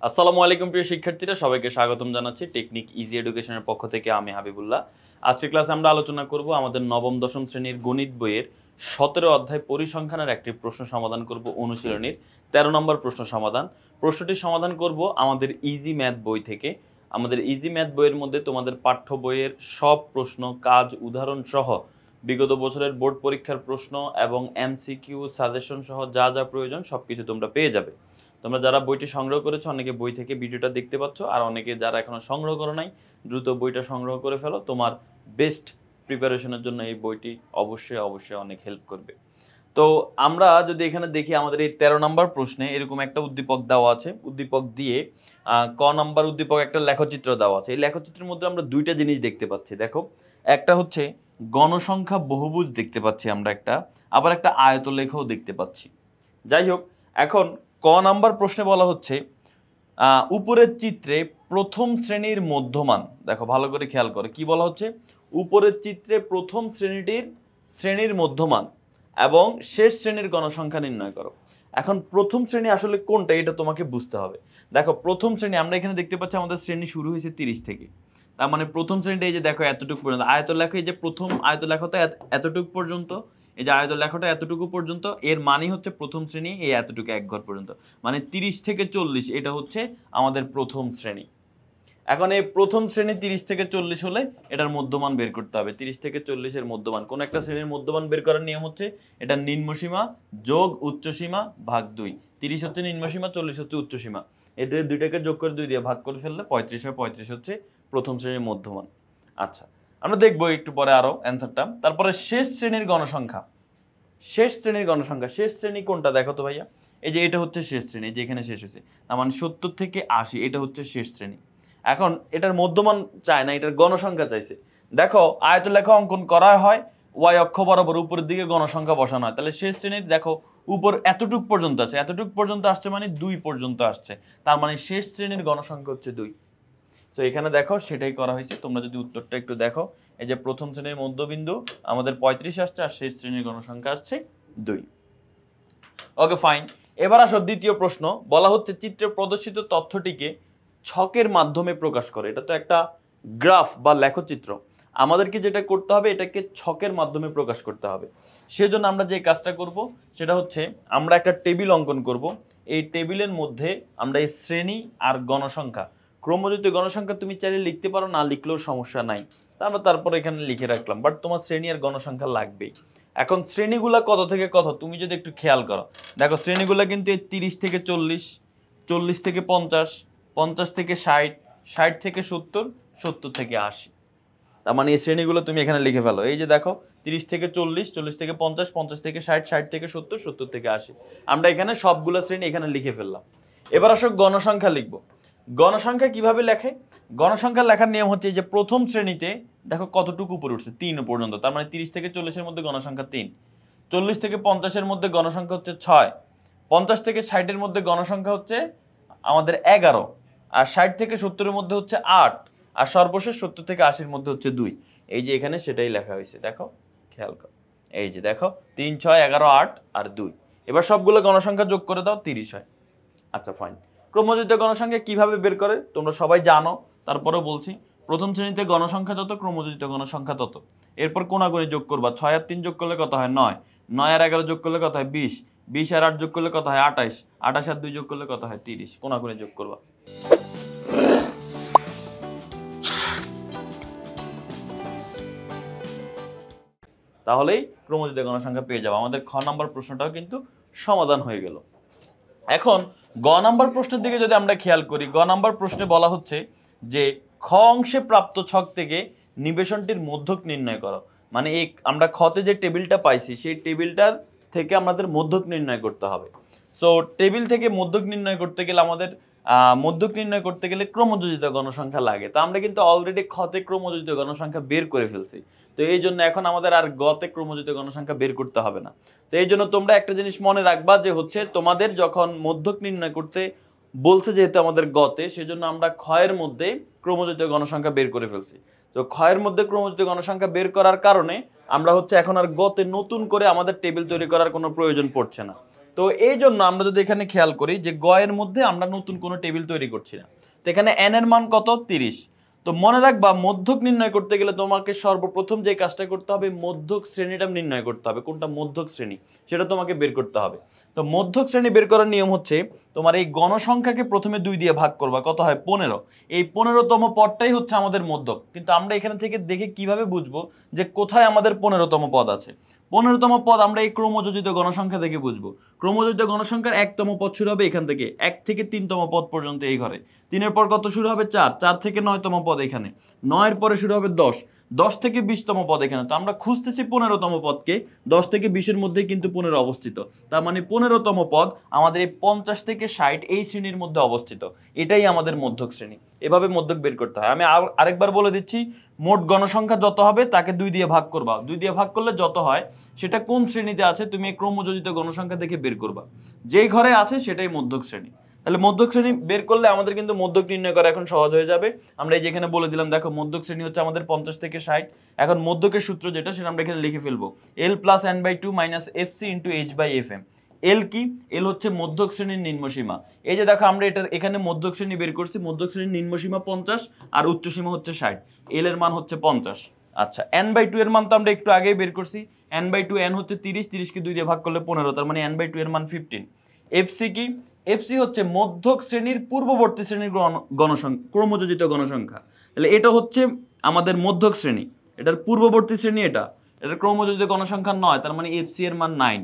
আসসালামু আলাইকুম প্রিয় শিক্ষার্থীরা, সবাইকে স্বাগতম জানাচ্ছি টেকনিক ইজি এডুকেশনের পক্ষ থেকে। আমি হাবিবুল্লাহ। আজকের ক্লাসে আমরা আলোচনা করব আমাদের নবম দশম শ্রেণীর গণিত বইয়ের 17 অধ্যায় পরিসংখ্যানের একটি প্রশ্ন সমাধান করব। অনুশীলনীর 13 নম্বর প্রশ্ন সমাধান। প্রশ্নটি সমাধান করব আমাদের ইজি ম্যাথ বই থেকে। আমাদের ইজি ম্যাথ বইয়ের মধ্যে তোমাদের পাঠ্য বইয়ের সব প্রশ্ন, কাজ, উদাহরণ সহ বিগত বছরের বোর্ড পরীক্ষার প্রশ্ন এবং এমসিকিউ সাজেশন সহ যা যা প্রয়োজন সবকিছু তোমরা পেয়ে যাবে। তোমরা যারা বইটি সংগ্রহ করেছো অনেকে বই থেকে ভিডিওটা দেখতে পাচ্ছ, আর অনেকে যারা এখনো সংগ্রহ করো নাই দ্রুত বইটা সংগ্রহ করে ফেলো। তোমার বেস্ট প্রিপারেশনের জন্য এই বইটি অবশ্যই অবশ্যই অনেক হেল্প করবে। তো আমরা যদি এখানে দেখি, আমাদের এই 13 নম্বর প্রশ্নে এরকম একটা উদ্দীপক দেওয়া আছে। উদ্দীপক দিয়ে ক নাম্বার উদ্দীপক একটা লেখচিত্র দেওয়া আছে। এই লেখচিত্রের মধ্যে আমরা দুইটা জিনিস দেখতে পাচ্ছি। দেখো, একটা হচ্ছে গণসংখ্যা বহুভুজ দেখতে পাচ্ছি আমরা একটা, আবার একটা আয়তলেখও দেখতে পাচ্ছি। যাই হোক, এখন ক নাম্বার প্রশ্নে বলা হচ্ছে উপরের চিত্রে প্রথম শ্রেণীর মধ্যমান। দেখো ভালো করে খেয়াল করো, কি বলা হচ্ছে? উপরের চিত্রে প্রথম শ্রেণীর মধ্যমান এবং শেষ শ্রেণীর গণসংখ্যা নির্ণয় করো। এখন প্রথম শ্রেণী আসলে কোনটা এটা তোমাকে বুঝতে হবে। দেখো, প্রথম শ্রেণী আমরা এখানে দেখতে পাচ্ছি আমাদের শ্রেণী শুরু হয়েছে 30 থেকে। তার মানে প্রথম শ্রেণীটা এই যে দেখো এতটুকু পর্যন্ত আয়তলেখ, এই যে প্রথম আয়তলেখ তো এতটুকু পর্যন্ত, এই যে আয়তলেখটা এতটুকু পর্যন্ত, এর মানে হচ্ছে প্রথম শ্রেণী এই এতটুকু এক ঘর পর্যন্ত, মানে 30 থেকে 40 এটা হচ্ছে আমাদের প্রথম শ্রেণী। এখন এই প্রথম শ্রেণী 30 থেকে 40 হলে এটার মধ্যমান বের করতে হবে। 30 থেকে 40 এর মধ্যমান, কোন একটা শ্রেণীর মধ্যমান বের করার নিয়ম হচ্ছে এটা নিম্নসীমা যোগ উচ্চসীমা ভাগ 2। 30 হচ্ছে নিম্নসীমা, 40 হচ্ছে উচ্চসীমা। এদের দুইটাকে যোগ করে 2 দিয়ে ভাগ করে ফেললে 35 হয়। 35 হচ্ছে প্রথম শ্রেণীর মধ্যমান। আচ্ছা, আমরা দেখবো একটু পরে আরো অ্যান্সারটা। তারপরে শেষ শ্রেণীর গণসংখ্যা। শেষ শ্রেণীর গণসংখ্যা, শেষ শ্রেণী কোনটা দেখো তো ভাইয়া? এই যে এটা হচ্ছে শেষ শ্রেণী, যে এখানে শেষ হয়েছে, তার মানে 70 থেকে 80 এটা হচ্ছে শেষ শ্রেণী। এখন এটার মধ্যমান চায় না, এটার গণসংখ্যা চাইছে। দেখো, আয়তলেখা অঙ্কন করা হয়, ওয়াই অক্ষ বরাবর উপরের দিকে গণসংখ্যা বসানো হয়। তাহলে শেষ শ্রেণীর দেখো উপর এতটুক পর্যন্ত আছে, এতটুক পর্যন্ত আসছে মানে 2 পর্যন্ত আসছে, তার মানে শেষ শ্রেণীর গণসংখ্যা হচ্ছে 2। তো এখানে দেখো সেটাই করা হয়েছে। তোমরা যদি উত্তরটা একটু দেখো, এই যে প্রথম শ্রেণীর মধ্যবিন্দু আমাদের 35 আসছে, আর শেষ শ্রেণীর গণসংখ্যা আসছে 2। Okay fine. এবার আসো দ্বিতীয় প্রশ্ন। বলা হচ্ছে চিত্রে প্রদর্শিত তথ্যটিকে ছকের মাধ্যমে প্রকাশ করে। এটা তো একটা গ্রাফ বা লেখচিত্র। আমাদেরকে যেটা করতে হবে, এটাকে ছকের মাধ্যমে প্রকাশ করতে হবে। সেজন্য আমরা যে কাজটা করব সেটা হচ্ছে আমরা একটা টেবিল অঙ্কন করব। এই টেবিলের মধ্যে আমরা এই শ্রেণী আর গণসংখ্যা, ক্রমযুক্ত গণসংখ্যা তুমি চাইলে লিখতে পারো, না লিখলেও সমস্যা নাই। আমরা তারপর এখানে লিখে রাখলাম, বাট তোমার শ্রেণী আর গণসংখ্যা লাগবেই। এখন শ্রেণীগুলা কত থেকে কত তুমি যদি একটু খেয়াল করো, দেখো শ্রেণীগুলা কিন্তু 30 থেকে 40, 40 থেকে 50, 50 থেকে 60, 60 থেকে 70, 70 থেকে 80। তার মানে এই শ্রেণীগুলো তুমি এখানে লিখে ফেলো। এই যে দেখো 30 থেকে 40, 40 থেকে 50, 50 থেকে 60, 60 থেকে 70, 70 থেকে 80। আমরা এখানে সবগুলো শ্রেণী এখানে লিখে ফেললাম। এবার আসো গণসংখ্যা লিখবো। গণসংখ্যা কিভাবে লেখে? গণসংখ্যা লেখার নিয়ম হচ্ছে যে প্রথম শ্রেণীতে দেখো কতটুকু উপরে উঠছে, 3 পর্যন্ত, তার মানে 30 থেকে 40 এর মধ্যে গণসংখ্যা 3। 40 থেকে 50 এর মধ্যে গণসংখ্যা হচ্ছে 6। 50 থেকে 60 এর মধ্যে গণসংখ্যা হচ্ছে আমাদের 11। আর 60 থেকে 70 এর মধ্যে হচ্ছে 8। আর সর্বশেষ 70 থেকে 80 এর মধ্যে হচ্ছে 2। এই যে এখানে সেটাই লেখা হয়েছে, দেখো খেয়াল করো। এই যে দেখো 3, 6, 11, 8 আর 2। এবার সবগুলো গণসংখ্যা যোগ করে দাও, 30 হয়। আচ্ছা ফাইন। ক্রমযুক্ত গণসংখ্যা কিভাবে বের করে তোমরা সবাই জানো, তারপরেও বলছি। প্রথম শ্রেণীতে গণসংখ্যা যত, ক্রমযুক্ত গণসংখ্যা তত। এরপর কোনাগুনি যোগ করবা। 6 আর 3 যোগ করলে কত হয়? 9। 9 আর 11 যোগ করলে কত হয়? 20। 20 আর 8 যোগ করলে কত হয়? 28। 28 আর 2 যোগ করলে কত হয়? 30। কোনাগুনি যোগ করবা। তাহলেই ক্রমযুক্ত গণসংখ্যা পেয়ে যাবো। আমাদের খ নাম্বার প্রশ্নটাও কিন্তু সমাধান হয়ে গেল। এখন গ নাম্বার প্রশ্নের দিকে যদি আমরা খেয়াল করি, গ নাম্বার প্রশ্নে বলা হচ্ছে যে খ অংশে প্রাপ্ত ছক থেকে নিবেশনটির মধ্যক নির্ণয় করো। মানে এই আমরা খতে যে টেবিলটা পাইছি সেই টেবিলটার থেকে আমাদের মধ্যক নির্ণয় করতে হবে। সো টেবিল থেকে মধ্যক নির্ণয় করতে গেলে আমাদের মধ্যক নির্ণয় করতে গেলে ক্রমযোজিত গণসংখ্যা লাগে। তো আমরা কিন্তু অলরেডি খতে ক্রমযোজিত গণসংখ্যা বের করে ফেলছি। তো এই জন্য এখন আমাদের আর গতে ক্রমযোজিত গণসংখ্যা বের করতে হবে না। তো এই জন্য তোমরা একটা জিনিস মনে রাখবা, যে হচ্ছে তোমাদের যখন মধ্যক নির্ণয় করতে বলছে যেহেতু আমাদের গতে, সেজন্য আমরা ক্ষয়ের মধ্যে ক্রমযোজিত গণসংখ্যা বের করে ফেলছি। তো ক্ষয়ের মধ্যে ক্রমযোজিত গণসংখ্যা বের করার কারণে আমরা হচ্ছে এখন আর গতে নতুন করে আমাদের টেবিল তৈরি করার কোনো প্রয়োজন পড়ছে না। তো এই জন্য আমরা যদি এখানে খেয়াল করি যে গ এর মধ্যে আমরা নতুন কোনো টেবিল তৈরি করছি না। তো এখানে n এর মান কত 30। তো মনে রাখবা মধ্যক নির্ণয় করতে গেলে তোমাকে সর্বপ্রথম যে কাজটা করতে হবে মধ্যক শ্রেণীটা নির্ণয় করতে হবে, কোনটা মধ্যক শ্রেণী সেটা তোমাকে বের করতে হবে। তো মধ্যক শ্রেণী বের করার নিয়ম হচ্ছে তোমার এই গণসংখ্যাকে প্রথমে 2 দিয়ে ভাগ করবা, কত হয় 15। এই 15তম পদটাই হচ্ছে আমাদের মধ্যক। কিন্তু আমরা এখানে থেকে দেখে কিভাবে বুঝবো যে কোথায় আমাদের 15তম পদ আছে? 15তম পদ আমরা এই ক্রমযোজিত গণসংখ্যা থেকে বুঝবো। ক্রমযোজিত গণসংখ্যার 1তম পদ শুরু হবে এখান থেকে, 1 থেকে 3তম পদ পর্যন্ত এই ঘরে। 3 এর পর কত শুরু হবে 4, 4 থেকে 9তম পদ এখানে, 9 এর পরে শুরু হবে 10, 10 থেকে 20তম পদ এখানে। তো আমরা খুঁজতেছি 15তম পদকে, 10 থেকে 20 এর মধ্যে কিন্তু 15 অবস্থিত। তার মানে 15তম পদ আমাদের এই 50 থেকে 60 এই শ্রেণীর মধ্যে অবস্থিত। এটাই আমাদের মধ্যক শ্রেণী। এভাবে মধ্যক বের করতে হয়। আমি আরেকবার বলে দিচ্ছি, মোট গণসংখ্যা যত হবে তাকে 2 দিয়ে ভাগ করবা। 2 দিয়ে ভাগ করলে যত হয় সেটা কোন শ্রেণীতে আছে তুমি এই ক্রমযোজিত গণসংখ্যা দেখে বের করবা। যেই ঘরে আছে সেটাই মধ্যক শ্রেণী। তাহলে মধ্যক শ্রেণী বের করলে আমাদের কিন্তু মধ্যক নির্ণয় করা এখন সহজ হয়ে যাবে। আমরা এই যে এখানে বলে দিলাম, দেখো মধ্যক শ্রেণী হচ্ছে আমাদের 50 থেকে 60। এখন মধ্যকের সূত্র যেটা সেটা আমরা এখানে লিখে ফেলবো, L + n/2 - fc × h/fm। এল কি? এল হচ্ছে মধ্যক শ্রেণীর নিম্নসীমা। এই যে দেখো আমরা এটা এখানে মধ্যক শ্রেণী বের করছি, মধ্যক শ্রেণীর নিম্নসীমা 50 আর উচ্চসীমা হচ্ছে 60। এল এর মান হচ্ছে 50। আচ্ছা, n/2 এর মান তো আমরা একটু আগেই বের করছি। n/2 n হচ্ছে 30, 30 কে 2 দিয়ে ভাগ করলে 15, তার মানে n/2 এর মান 15। এফসি কি? এফসি হচ্ছে মধ্যক শ্রেণীর পূর্ববর্তী শ্রেণীর গণসংখ্যা, ক্রমযোজিত গণসংখ্যা। তাহলে এটা হচ্ছে আমাদের মধ্যক শ্রেণী, এটার পূর্ববর্তী শ্রেণী এটা, এটার ক্রমযোজিত গণসংখ্যা 9, তার মানে এফসি এর মান 9।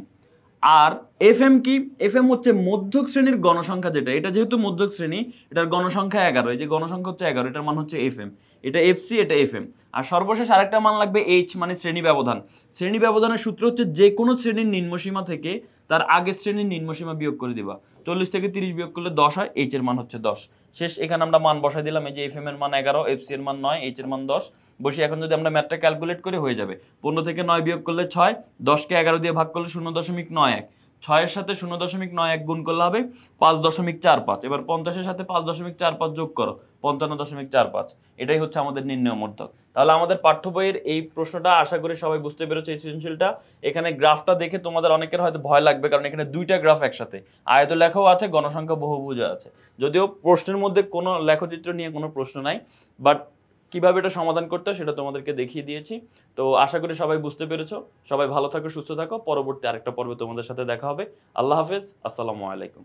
আর এফএম কি? এফএম হচ্ছে মধ্যক শ্রেণীর গণসংখ্যা যেটা, এটা যেহেতু মধ্যক শ্রেণী এটার গণসংখ্যা 11, এই যে গণসংখ্যা হচ্ছে 11, এটার মান হচ্ছে এফএম। এটা এফসি, এটা এফএম। আর সর্বশেষ আরেকটা মান লাগবে এইচ, মানে শ্রেণী ব্যবধান। শ্রেণী ব্যবধানের সূত্র হচ্ছে যে কোনো শ্রেণীর নিম্নসীমা থেকে তার আগের শ্রেণীর নিম্নসীমা বিয়োগ করে দিবা। 40 থেকে 30 বিয়োগ করলে 10 হয়, এইচ এর মান হচ্ছে 10। শেষ, এখানে আমরা মান বসাই দিলাম, এই যে এফএম এর মান 11, এফসি এর মান 9, এইচ এর মান 10 বসে এখন যদি আমরা ম্যাথটা ক্যালকুলেট করে হয়ে যাবে। 15 থেকে 9 বিয়োগ করলে 6, 10 কে 11 দিয়ে ভাগ করলে 0.91, 6 এর সাথে 0.91 গুণ করলে হবে 5.45। এবার 50 এর সাথে 5.45 যোগ করো, 55.45। এটাই হচ্ছে আমাদের নির্ণয় মধ্যক। তাহলে আমাদের পাঠ্য বইয়ের এই প্রশ্নটা আশা করি সবাই বুঝতে পেরেছে, এই সৃজনশীলটা। এখানে গ্রাফটা দেখে তোমাদের অনেকের হয়তো ভয় লাগবে, কারণ এখানে দুইটা গ্রাফ একসাথে, আয়ত লেখাও আছে, গণসংখ্যা বহুভুজও আছে। যদিও প্রশ্নের মধ্যে কোনো লেখচিত্র নিয়ে কোনো প্রশ্ন নাই, বাট কিভাবে এটা সমাধান করতে হয় সেটা তোমাদেরকে দেখিয়ে দিয়েছি। তো আশা করি সবাই বুঝতে পেরেছো। সবাই ভালো থাকো, সুস্থ থাকো। পরবর্তী আরেকটা পর্বে তোমাদের সাথে দেখা হবে। আল্লাহ হাফেজ, আসসালামু আলাইকুম।